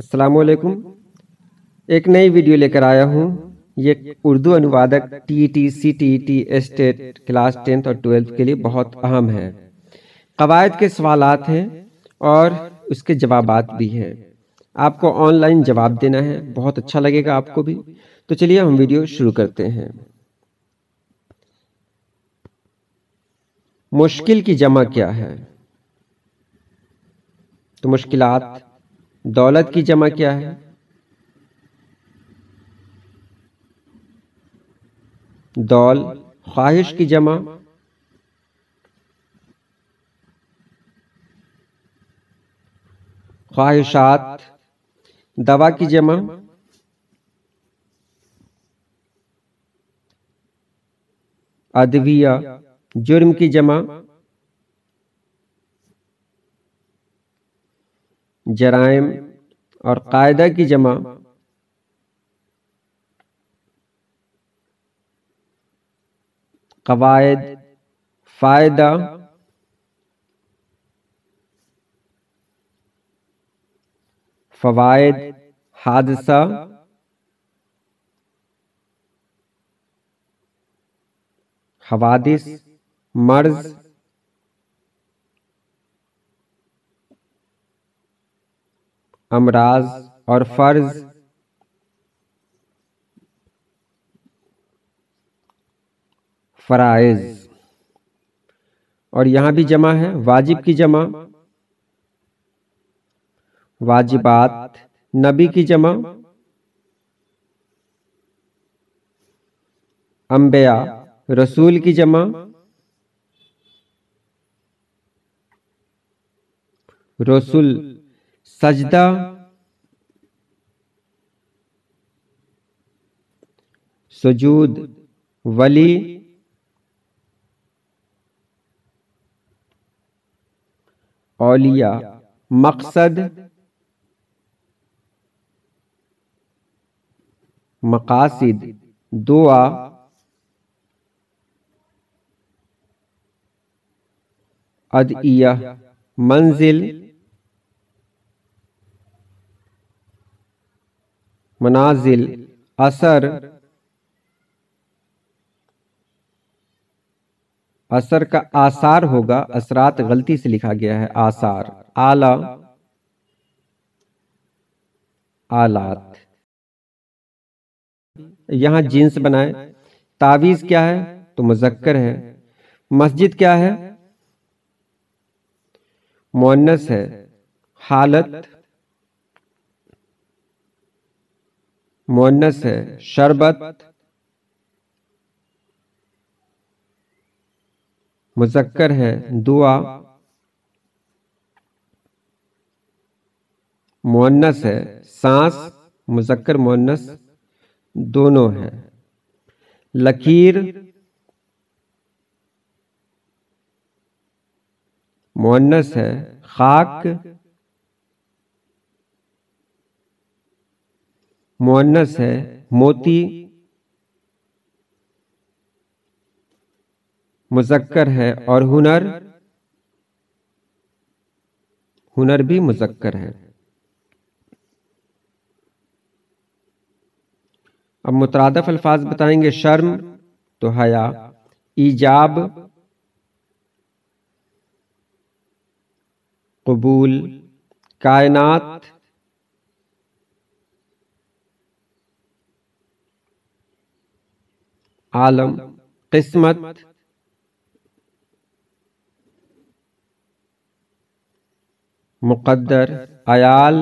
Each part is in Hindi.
अस्सलामुअलैकुम। एक नई वीडियो लेकर आया हूँ। ये उर्दू अनुवादक TET, CTET, state class 10th और 12th के लिए बहुत अहम है। कवायद के सवालात हैं और उसके जवाबात भी हैं। आपको ऑनलाइन जवाब देना है, बहुत अच्छा लगेगा आपको भी। तो चलिए हम वीडियो शुरू करते हैं। मुश्किल की जमा क्या है? तो मुश्किलात। दौलत की जमा क्या है? दौल। ख्वाहिश की जमा? ख्वाहिशात। दवा की जमा? अदविया। जुर्म की जमा? जराइम। और कायदा की जमा? कवायद। फायदा। फवायद। हादसा। हवादिस। मर्ज। अमराज और फर्ज। फराइज। और यहां भी जमा है। वाजिब की जमा? वाजिबात। नबी की जमा? अंबिया। रसूल की जमा? रसूल। सजदा। सुजूद। वली। औलिया। मकसद। मकासिद। दुआ। अदइया। मंजिल। मनाजिल। असर। असर का आसार होगा, असरात गलती से लिखा गया है। आसार। आला। आलात। यहां जिन्स बनाए। तावीज क्या है? तो मुजक्कर है। मस्जिद क्या है? मुअन्नस है। हालत। मुअन्नस है। शरबत। मुजक्कर है। दुआ। मुअन्नस है। सांस। मुजक्कर मुअन्नस दोनों है। लकीर। मुअन्नस है। खाक। मुअन्नस है। मोती। मुजक्कर है। और हुनर। हुनर भी मुजक्कर है। अब मुतरादफ अल्फाज बताएंगे। शर्म तो हया। ईजाब। कबूल। कायनात। आलम। किस्मत। मुकद्दर। अयाल।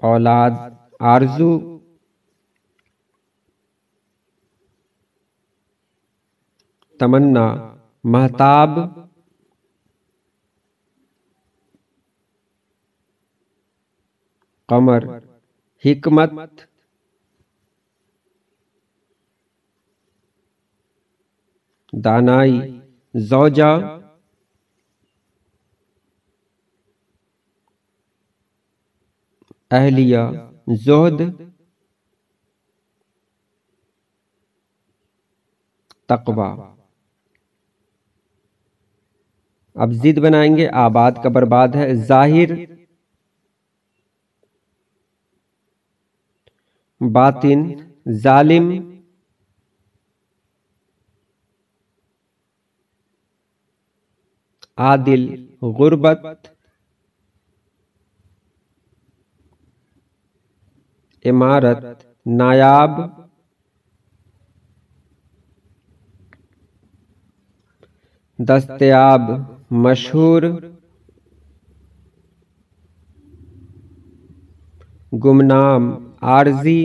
औलाद। आरजू। तमन्ना। महताब। कमर। हिकमत। दानाई। जौजा। अहलिया। जोहद। तकवा। अब जिद बनाएंगे, आबाद का बर्बाद है। जाहिर, बातिन, जालिम, आदिल, गुर्बत, इमारत, नायाब, दस्तयाब, मशहूर, गुमनाम, आरजी,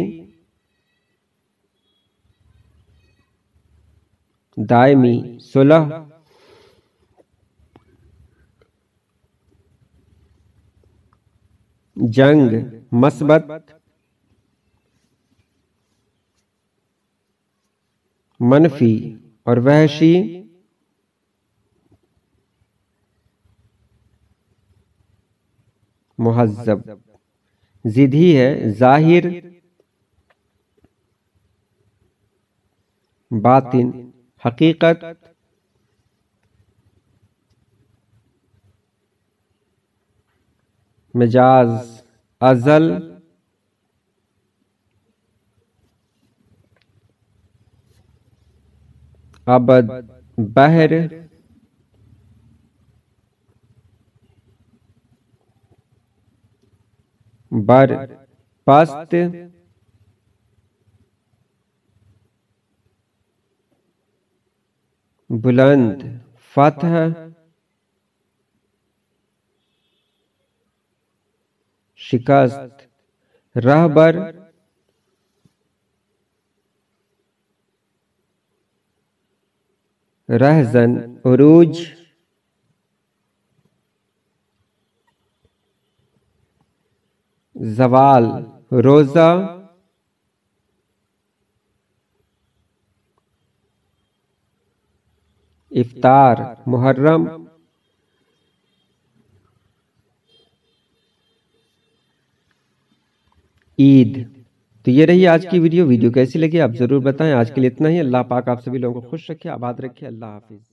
दायमी, सुलह, जंग, मस्बत, मनफी और वहशी, मुहज्जब। जिद ही है। जाहिर, बातिन, हकीकत, मिजाज, अजल, अबद, बहर, बर, पस्त, बुलंद, फतह, शिकस्त, रहबर, रहजन, उरूज, जवाल, रोजा, इफ्तार, मुहर्रम। ईद। तो ये रही आज की वीडियो कैसी लगी आप जरूर बताएं। आज के लिए इतना ही। अल्लाह पाक आप सभी लोगों को खुश रखे, आबाद रखे। अल्लाह हाफिज।